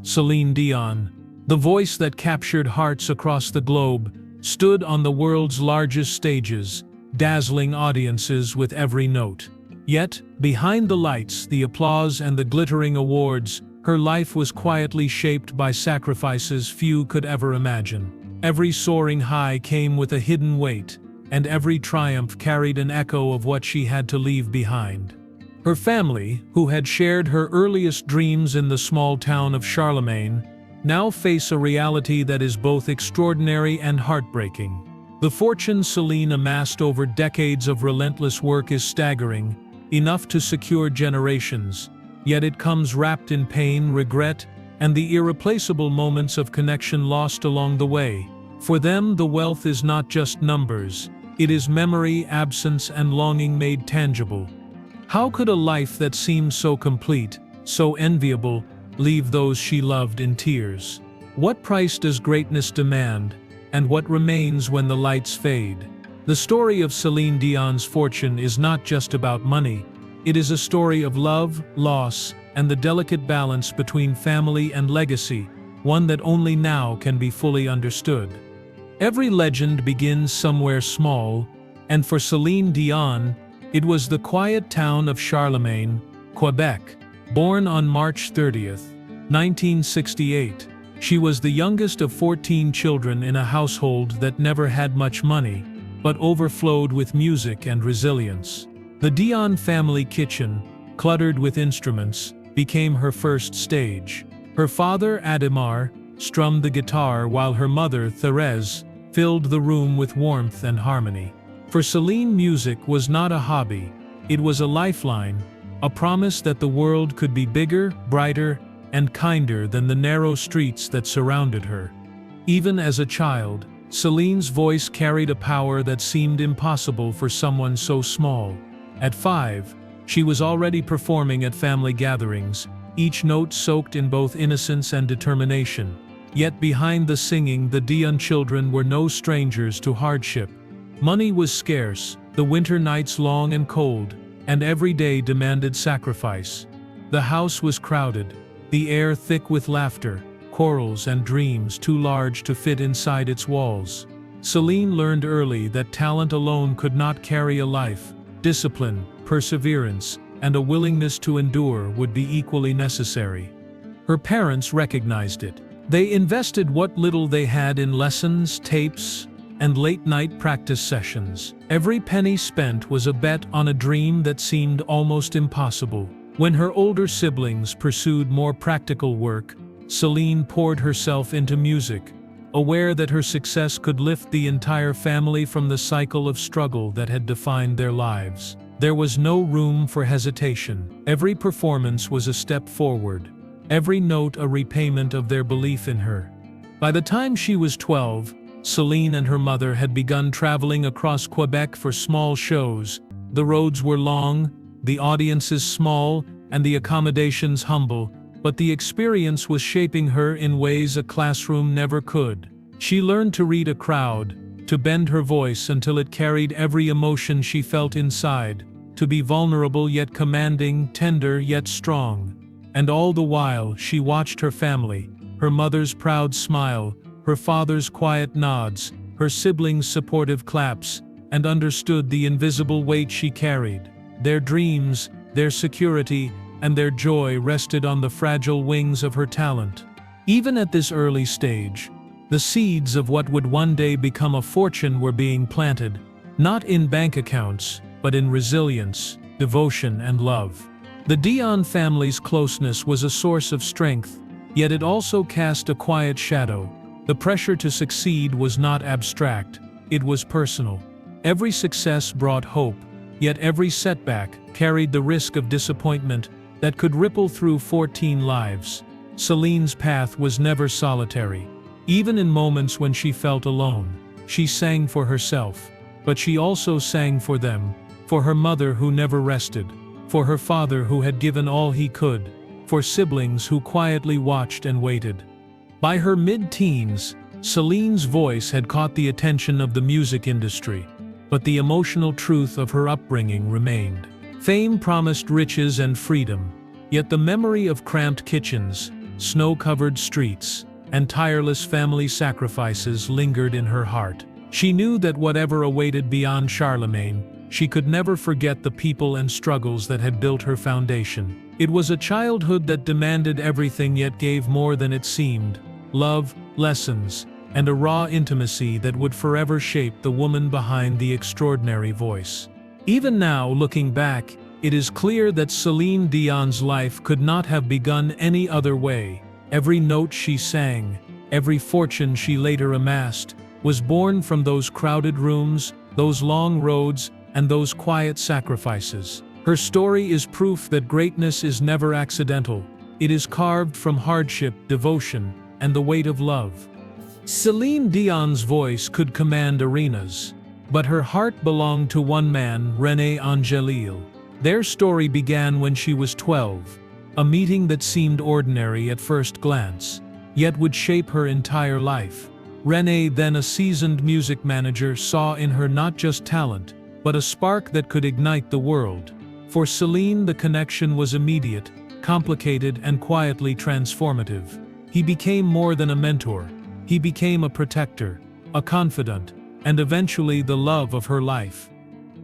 Celine Dion, the voice that captured hearts across the globe, stood on the world's largest stages, dazzling audiences with every note. Yet, behind the lights, the applause and the glittering awards, her life was quietly shaped by sacrifices few could ever imagine. Every soaring high came with a hidden weight, and every triumph carried an echo of what she had to leave behind. Her family, who had shared her earliest dreams in the small town of Charlemagne, now face a reality that is both extraordinary and heartbreaking. The fortune Celine amassed over decades of relentless work is staggering, enough to secure generations, yet it comes wrapped in pain, regret, and the irreplaceable moments of connection lost along the way. For them, the wealth is not just numbers, it is memory, absence, and longing made tangible. How could a life that seemed so complete, so enviable, leave those she loved in tears? What price does greatness demand, and what remains when the lights fade? The story of Celine Dion's fortune is not just about money. It is a story of love, loss, and the delicate balance between family and legacy, one that only now can be fully understood. Every legend begins somewhere small, and for Celine Dion, it was the quiet town of Charlemagne, Quebec. Born on March 30th, 1968, she was the youngest of 14 children in a household that never had much money, but overflowed with music and resilience. The Dion family kitchen, cluttered with instruments, became her first stage. Her father, Adhemar, strummed the guitar while her mother, Thérèse, filled the room with warmth and harmony. For Celine, music was not a hobby, it was a lifeline, a promise that the world could be bigger, brighter, and kinder than the narrow streets that surrounded her. Even as a child, Celine's voice carried a power that seemed impossible for someone so small. At 5, she was already performing at family gatherings, each note soaked in both innocence and determination. Yet behind the singing, the Dion children were no strangers to hardship. Money was scarce, the winter nights long and cold, and every day demanded sacrifice. The house was crowded, the air thick with laughter, quarrels and dreams too large to fit inside its walls. Celine learned early that talent alone could not carry a life. Discipline, perseverance, and a willingness to endure would be equally necessary. Her parents recognized it. They invested what little they had in lessons, tapes, and late-night practice sessions. Every penny spent was a bet on a dream that seemed almost impossible. When her older siblings pursued more practical work, Celine poured herself into music, aware that her success could lift the entire family from the cycle of struggle that had defined their lives. There was no room for hesitation. Every performance was a step forward, every note a repayment of their belief in her. By the time she was 12, Celine and her mother had begun traveling across Quebec for small shows. The roads were long, the audiences small, and the accommodations humble, but the experience was shaping her in ways a classroom never could. She learned to read a crowd, to bend her voice until it carried every emotion she felt inside, to be vulnerable yet commanding, tender yet strong. And all the while, she watched her family, her mother's proud smile, her father's quiet nods, her siblings' supportive claps, and understood the invisible weight she carried. Their dreams, their security, and their joy rested on the fragile wings of her talent. Even at this early stage, the seeds of what would one day become a fortune were being planted, not in bank accounts, but in resilience, devotion, and love. The Dion family's closeness was a source of strength, yet it also cast a quiet shadow. The pressure to succeed was not abstract, it was personal. Every success brought hope, yet every setback carried the risk of disappointment that could ripple through 14 lives. Celine's path was never solitary. Even in moments when she felt alone, she sang for herself, but she also sang for them, for her mother who never rested, for her father who had given all he could, for siblings who quietly watched and waited. By her mid-teens, Celine's voice had caught the attention of the music industry, but the emotional truth of her upbringing remained. Fame promised riches and freedom, yet the memory of cramped kitchens, snow-covered streets, and tireless family sacrifices lingered in her heart. She knew that whatever awaited beyond Charlemagne, she could never forget the people and struggles that had built her foundation. It was a childhood that demanded everything yet gave more than it seemed: love, lessons, and a raw intimacy that would forever shape the woman behind the extraordinary voice. Even now, looking back, it is clear that Celine Dion's life could not have begun any other way. Every note she sang, every fortune she later amassed, was born from those crowded rooms, those long roads, and those quiet sacrifices. Her story is proof that greatness is never accidental. It is carved from hardship, devotion, and the weight of love. Celine Dion's voice could command arenas, but her heart belonged to one man, René Angélil. Their story began when she was 12, a meeting that seemed ordinary at first glance, yet would shape her entire life. René, then a seasoned music manager, saw in her not just talent, but a spark that could ignite the world. For Celine, the connection was immediate, complicated, and quietly transformative. He became more than a mentor. He became a protector, a confidant, and eventually the love of her life.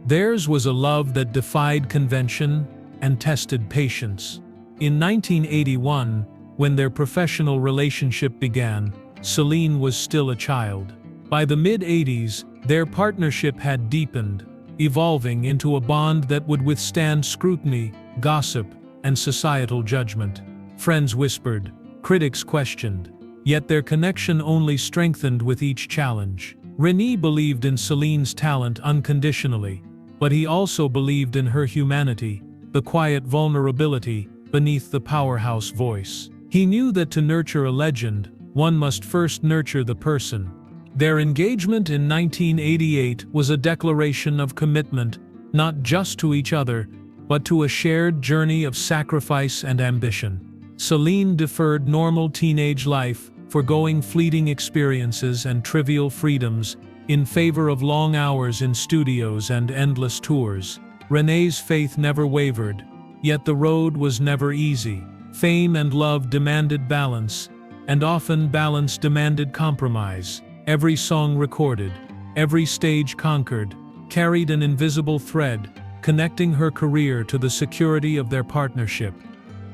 Theirs was a love that defied convention and tested patience. In 1981, when their professional relationship began, Celine was still a child. By the mid-80s, their partnership had deepened, evolving into a bond that would withstand scrutiny, gossip, and societal judgment. Friends whispered, critics questioned, yet their connection only strengthened with each challenge. René believed in Celine's talent unconditionally, but he also believed in her humanity, the quiet vulnerability beneath the powerhouse voice. He knew that to nurture a legend, one must first nurture the person. Their engagement in 1988 was a declaration of commitment, not just to each other, but to a shared journey of sacrifice and ambition. Celine deferred normal teenage life, forgoing fleeting experiences and trivial freedoms, in favor of long hours in studios and endless tours. René's faith never wavered, yet the road was never easy. Fame and love demanded balance, and often balance demanded compromise. Every song recorded, every stage conquered, carried an invisible thread, connecting her career to the security of their partnership.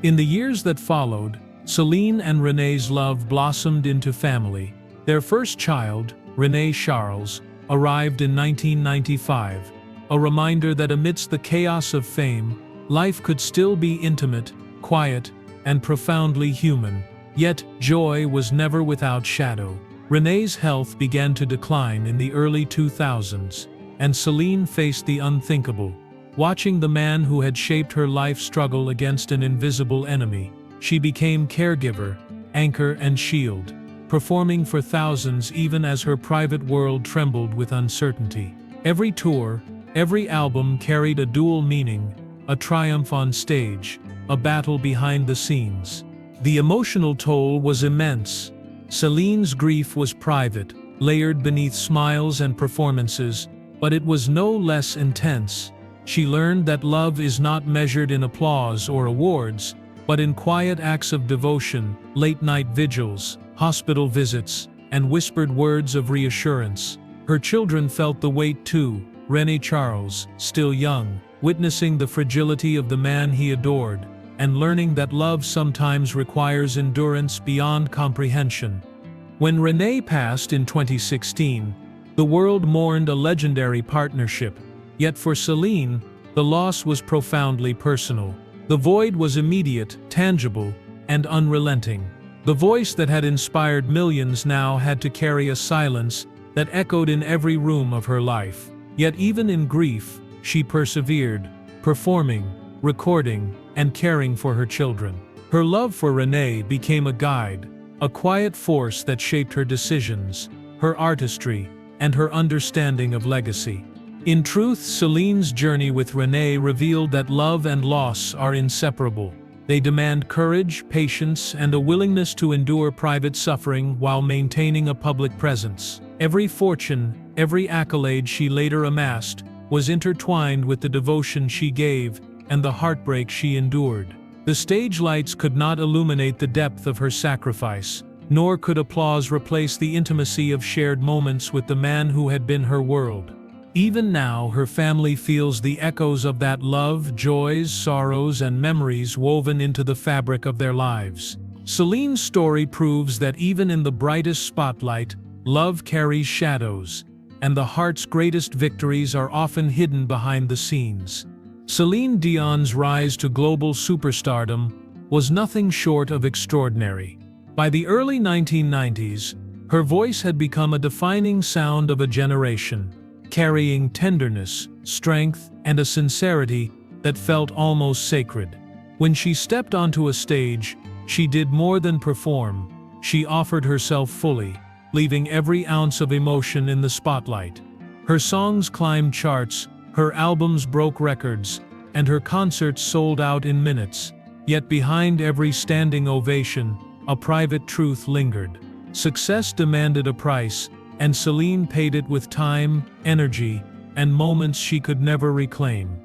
In the years that followed, Celine and René's love blossomed into family. Their first child, René Charles, arrived in 1995, a reminder that amidst the chaos of fame, life could still be intimate, quiet, and profoundly human. Yet, joy was never without shadow. René's health began to decline in the early 2000s, and Celine faced the unthinkable. Watching the man who had shaped her life struggle against an invisible enemy, she became caregiver, anchor, and shield, performing for thousands even as her private world trembled with uncertainty. Every tour, every album carried a dual meaning: a triumph on stage, a battle behind the scenes. The emotional toll was immense. Celine's grief was private, layered beneath smiles and performances, but it was no less intense. She learned that love is not measured in applause or awards, but in quiet acts of devotion, late-night vigils, hospital visits, and whispered words of reassurance. Her children felt the weight too. René Charles, still young, witnessing the fragility of the man he adored, and learning that love sometimes requires endurance beyond comprehension. When René passed in 2016, the world mourned a legendary partnership, yet for Celine, the loss was profoundly personal. The void was immediate, tangible, and unrelenting. The voice that had inspired millions now had to carry a silence that echoed in every room of her life. Yet even in grief, she persevered, performing, recording, and caring for her children. Her love for René became a guide, a quiet force that shaped her decisions, her artistry, and her understanding of legacy. In truth, Celine's journey with René revealed that love and loss are inseparable. They demand courage, patience, and a willingness to endure private suffering while maintaining a public presence. Every fortune, every accolade she later amassed, was intertwined with the devotion she gave and the heartbreak she endured. The stage lights could not illuminate the depth of her sacrifice, nor could applause replace the intimacy of shared moments with the man who had been her world. Even now, her family feels the echoes of that love, joys, sorrows, and memories woven into the fabric of their lives. Celine's story proves that even in the brightest spotlight, love carries shadows, and the heart's greatest victories are often hidden behind the scenes. Celine Dion's rise to global superstardom was nothing short of extraordinary. By the early 1990s, her voice had become a defining sound of a generation, carrying tenderness, strength, and a sincerity that felt almost sacred. When she stepped onto a stage, she did more than perform. She offered herself fully, leaving every ounce of emotion in the spotlight. Her songs climbed charts, her albums broke records, and her concerts sold out in minutes. Yet behind every standing ovation, a private truth lingered. Success demanded a price, and Celine paid it with time, energy, and moments she could never reclaim.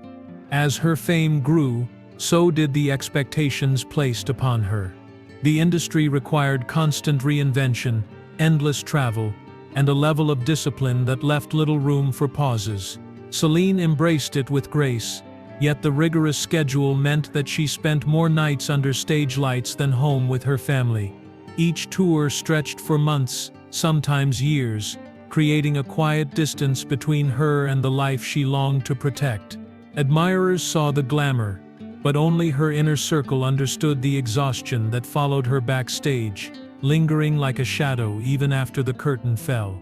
As her fame grew, so did the expectations placed upon her. The industry required constant reinvention, endless travel, and a level of discipline that left little room for pauses. Celine embraced it with grace, yet the rigorous schedule meant that she spent more nights under stage lights than home with her family. Each tour stretched for months, sometimes years, creating a quiet distance between her and the life she longed to protect. Admirers saw the glamour, but only her inner circle understood the exhaustion that followed her backstage, lingering like a shadow even after the curtain fell.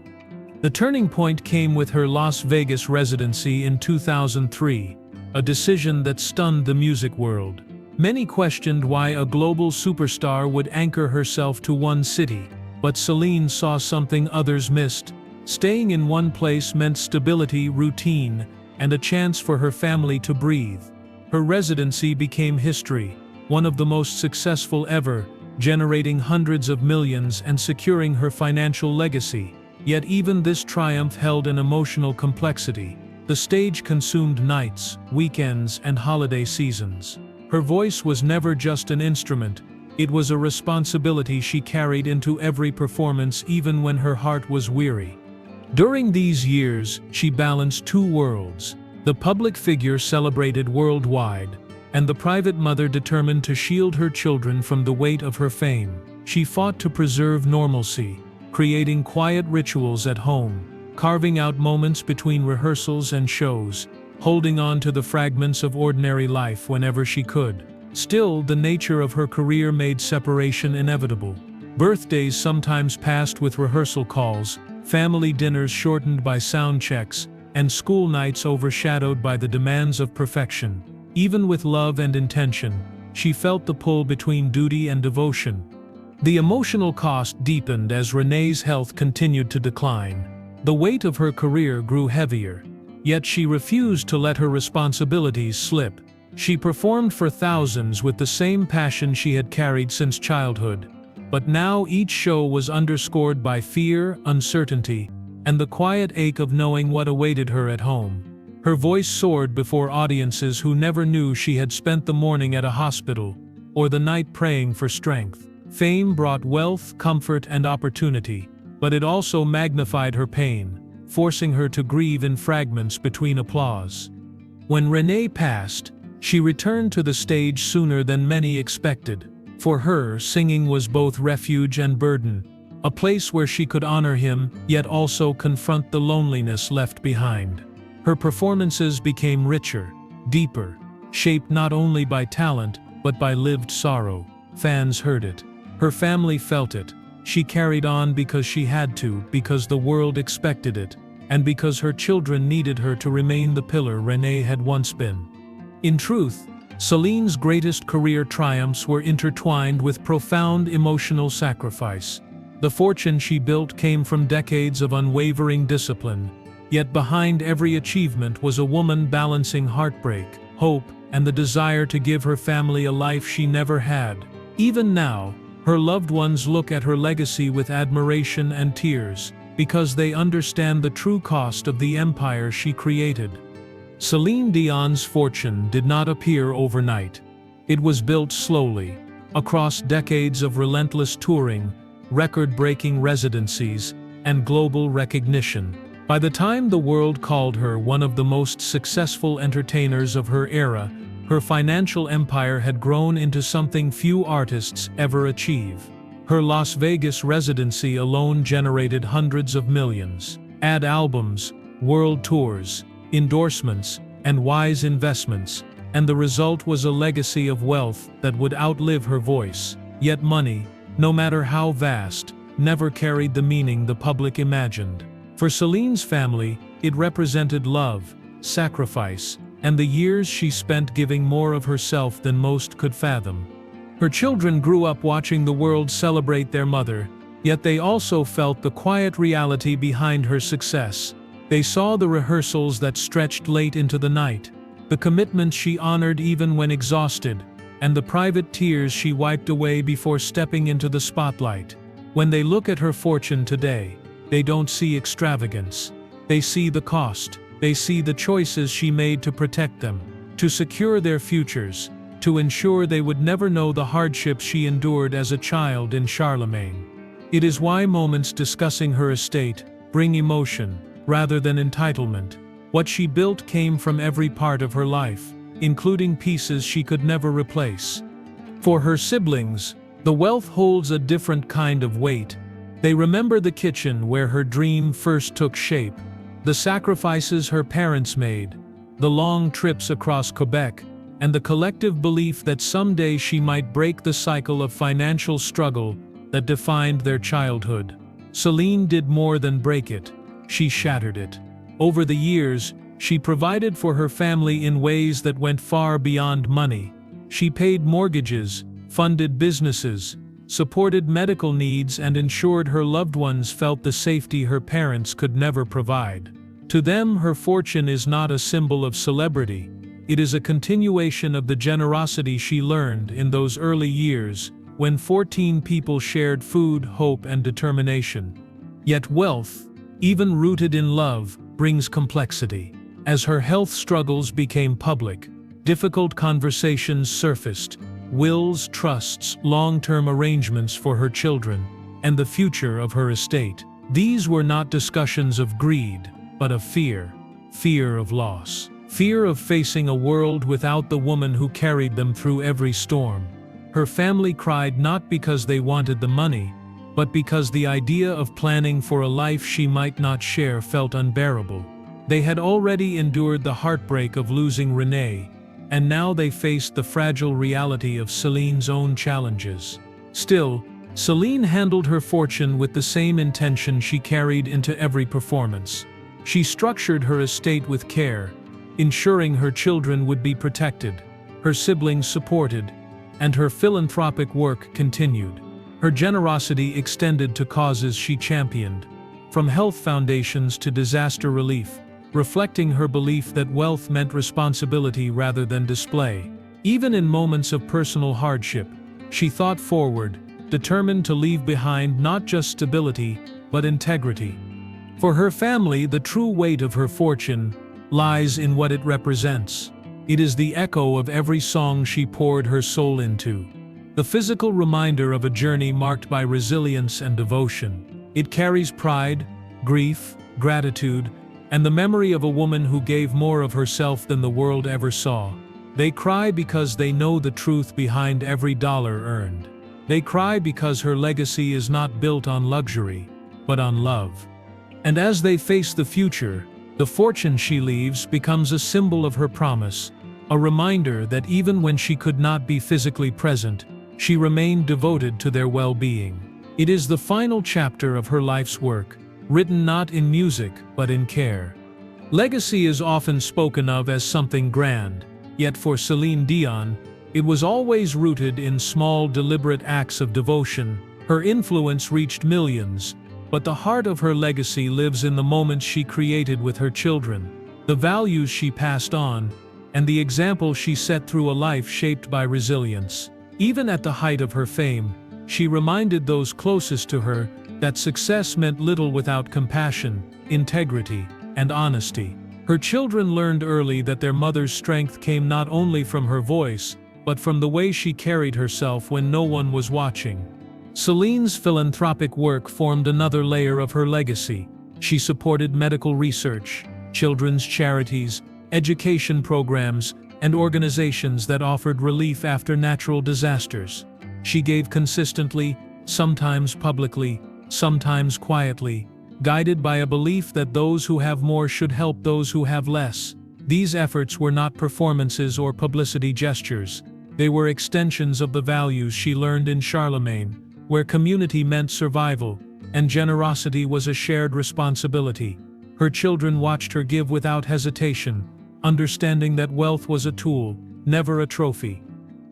The turning point came with her Las Vegas residency in 2003, a decision that stunned the music world. Many questioned why a global superstar would anchor herself to one city, but Celine saw something others missed. Staying in one place meant stability, routine, and a chance for her family to breathe. Her residency became history, one of the most successful ever, generating hundreds of millions and securing her financial legacy. Yet even this triumph held an emotional complexity. The stage consumed nights, weekends, and holiday seasons. Her voice was never just an instrument, it was a responsibility she carried into every performance even when her heart was weary. During these years, she balanced two worlds: the public figure celebrated worldwide, and the private mother determined to shield her children from the weight of her fame. She fought to preserve normalcy, creating quiet rituals at home, carving out moments between rehearsals and shows, holding on to the fragments of ordinary life whenever she could. Still, the nature of her career made separation inevitable. Birthdays sometimes passed with rehearsal calls, family dinners shortened by sound checks, and school nights overshadowed by the demands of perfection. Even with love and intention, she felt the pull between duty and devotion. The emotional cost deepened as Renée's health continued to decline. The weight of her career grew heavier, yet she refused to let her responsibilities slip. She performed for thousands with the same passion she had carried since childhood. But now each show was underscored by fear, uncertainty, and the quiet ache of knowing what awaited her at home. Her voice soared before audiences who never knew she had spent the morning at a hospital, or the night praying for strength. Fame brought wealth, comfort, and opportunity, but it also magnified her pain, forcing her to grieve in fragments between applause. When René passed, she returned to the stage sooner than many expected. For her, singing was both refuge and burden, a place where she could honor him, yet also confront the loneliness left behind. Her performances became richer, deeper, shaped not only by talent, but by lived sorrow. Fans heard it. Her family felt it. She carried on because she had to, because the world expected it, and because her children needed her to remain the pillar René had once been. In truth, Celine's greatest career triumphs were intertwined with profound emotional sacrifice. The fortune she built came from decades of unwavering discipline, yet behind every achievement was a woman balancing heartbreak, hope, and the desire to give her family a life she never had. Even now, her loved ones look at her legacy with admiration and tears, because they understand the true cost of the empire she created. Celine Dion's fortune did not appear overnight. It was built slowly, across decades of relentless touring, record-breaking residencies, and global recognition. By the time the world called her one of the most successful entertainers of her era, her financial empire had grown into something few artists ever achieve. Her Las Vegas residency alone generated hundreds of millions. Add albums, world tours, endorsements, and wise investments, and the result was a legacy of wealth that would outlive her voice. Yet money, no matter how vast, never carried the meaning the public imagined. For Celine's family, it represented love, sacrifice, and the years she spent giving more of herself than most could fathom. Her children grew up watching the world celebrate their mother, yet they also felt the quiet reality behind her success. They saw the rehearsals that stretched late into the night, the commitments she honored even when exhausted, and the private tears she wiped away before stepping into the spotlight. When they look at her fortune today, they don't see extravagance. They see the cost. They see the choices she made to protect them, to secure their futures, to ensure they would never know the hardships she endured as a child in Charlemagne. It is why moments discussing her estate bring emotion, rather than entitlement. What she built came from every part of her life, including pieces she could never replace. For her siblings, the wealth holds a different kind of weight. They remember the kitchen where her dream first took shape, the sacrifices her parents made, the long trips across Quebec, and the collective belief that someday she might break the cycle of financial struggle that defined their childhood. Celine did more than break it. She shattered it. Over the years, she provided for her family in ways that went far beyond money. She paid mortgages, funded businesses, supported medical needs, and ensured her loved ones felt the safety her parents could never provide. To them, her fortune is not a symbol of celebrity. It is a continuation of the generosity she learned in those early years, when 14 people shared food, hope, and determination. Yet wealth, even rooted in love, brings complexity. As her health struggles became public, difficult conversations surfaced: wills, trusts, long-term arrangements for her children, and the future of her estate. These were not discussions of greed, but of fear. Fear of loss. Fear of facing a world without the woman who carried them through every storm. Her family cried not because they wanted the money, but because the idea of planning for a life she might not share felt unbearable. They had already endured the heartbreak of losing Renee, and now they faced the fragile reality of Celine's own challenges. Still, Celine handled her fortune with the same intention she carried into every performance. She structured her estate with care, ensuring her children would be protected, her siblings supported, and her philanthropic work continued. Her generosity extended to causes she championed, from health foundations to disaster relief, reflecting her belief that wealth meant responsibility rather than display. Even in moments of personal hardship, she thought forward, determined to leave behind not just stability, but integrity. For her family, the true weight of her fortune lies in what it represents. It is the echo of every song she poured her soul into, the physical reminder of a journey marked by resilience and devotion. It carries pride, grief, gratitude, and the memory of a woman who gave more of herself than the world ever saw. They cry because they know the truth behind every dollar earned. They cry because her legacy is not built on luxury, but on love. And as they face the future, the fortune she leaves becomes a symbol of her promise, a reminder that even when she could not be physically present, she remained devoted to their well-being. It is the final chapter of her life's work, written not in music but in care. Legacy is often spoken of as something grand, yet for Celine Dion, it was always rooted in small, deliberate acts of devotion. Her influence reached millions, but the heart of her legacy lives in the moments she created with her children, the values she passed on, and the example she set through a life shaped by resilience. Even at the height of her fame, she reminded those closest to her that success meant little without compassion, integrity, and honesty. Her children learned early that their mother's strength came not only from her voice, but from the way she carried herself when no one was watching. Celine's philanthropic work formed another layer of her legacy. She supported medical research, children's charities, education programs, and organizations that offered relief after natural disasters. She gave consistently, sometimes publicly, sometimes quietly, guided by a belief that those who have more should help those who have less. These efforts were not performances or publicity gestures. They were extensions of the values she learned in Charlemagne, where community meant survival, and generosity was a shared responsibility. Her children watched her give without hesitation, understanding that wealth was a tool, never a trophy.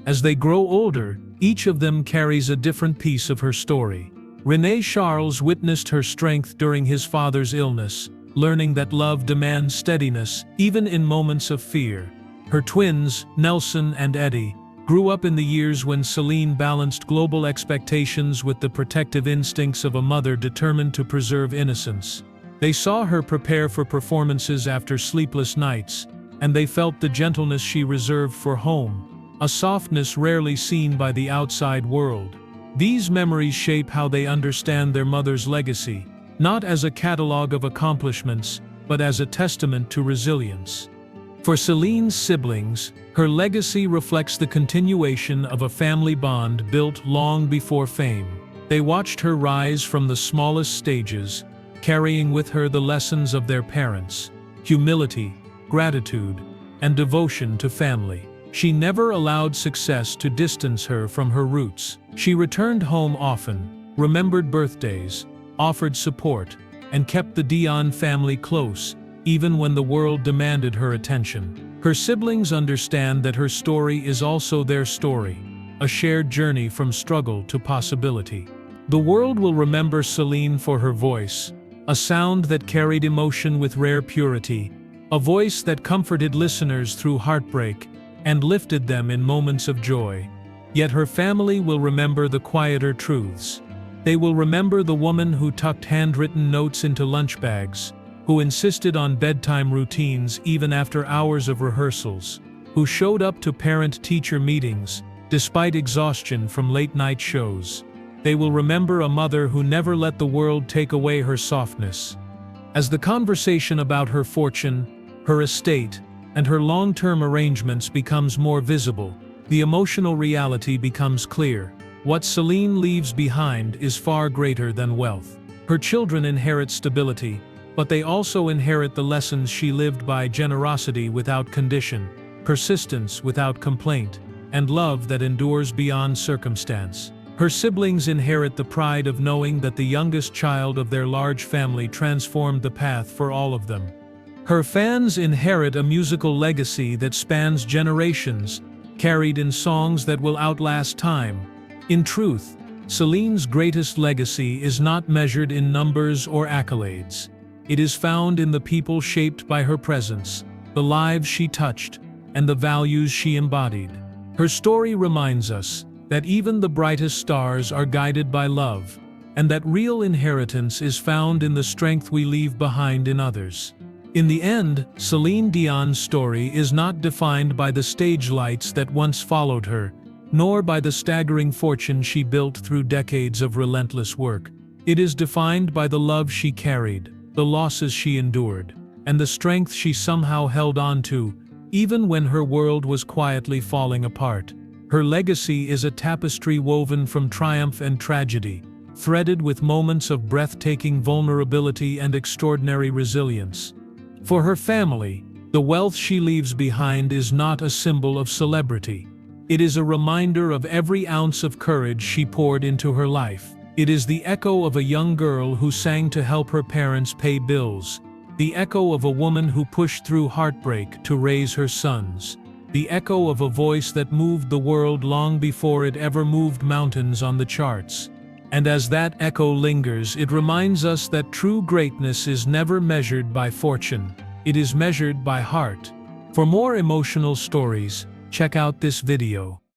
As they grow older, each of them carries a different piece of her story. René Charles witnessed her strength during his father's illness, learning that love demands steadiness, even in moments of fear. Her twins, Nelson and Eddie, grew up in the years when Celine balanced global expectations with the protective instincts of a mother determined to preserve innocence. They saw her prepare for performances after sleepless nights, and they felt the gentleness she reserved for home, a softness rarely seen by the outside world. These memories shape how they understand their mother's legacy, not as a catalogue of accomplishments, but as a testament to resilience. For Celine's siblings, her legacy reflects the continuation of a family bond built long before fame. They watched her rise from the smallest stages, carrying with her the lessons of their parents: humility, gratitude, and devotion to family. She never allowed success to distance her from her roots. She returned home often, remembered birthdays, offered support, and kept the Dion family close, even when the world demanded her attention. Her siblings understand that her story is also their story, a shared journey from struggle to possibility. The world will remember Celine for her voice, a sound that carried emotion with rare purity, a voice that comforted listeners through heartbreak and lifted them in moments of joy. Yet her family will remember the quieter truths. They will remember the woman who tucked handwritten notes into lunch bags, who insisted on bedtime routines even after hours of rehearsals, who showed up to parent-teacher meetings despite exhaustion from late-night shows. They will remember a mother who never let the world take away her softness. As the conversation about her fortune, her estate, and her long-term arrangements becomes more visible, the emotional reality becomes clear. What Celine leaves behind is far greater than wealth. Her children inherit stability, but they also inherit the lessons she lived by: generosity without condition, persistence without complaint, and love that endures beyond circumstance. Her siblings inherit the pride of knowing that the youngest child of their large family transformed the path for all of them. Her fans inherit a musical legacy that spans generations, carried in songs that will outlast time. In truth, Celine's greatest legacy is not measured in numbers or accolades. It is found in the people shaped by her presence, the lives she touched, and the values she embodied. Her story reminds us that even the brightest stars are guided by love, and that real inheritance is found in the strength we leave behind in others. In the end, Celine Dion's story is not defined by the stage lights that once followed her, nor by the staggering fortune she built through decades of relentless work. It is defined by the love she carried, the losses she endured, and the strength she somehow held on to, even when her world was quietly falling apart. Her legacy is a tapestry woven from triumph and tragedy, threaded with moments of breathtaking vulnerability and extraordinary resilience. For her family, the wealth she leaves behind is not a symbol of celebrity. It is a reminder of every ounce of courage she poured into her life. It is the echo of a young girl who sang to help her parents pay bills, the echo of a woman who pushed through heartbreak to raise her sons, the echo of a voice that moved the world long before it ever moved mountains on the charts. And as that echo lingers, it reminds us that true greatness is never measured by fortune. It is measured by heart. For more emotional stories, check out this video.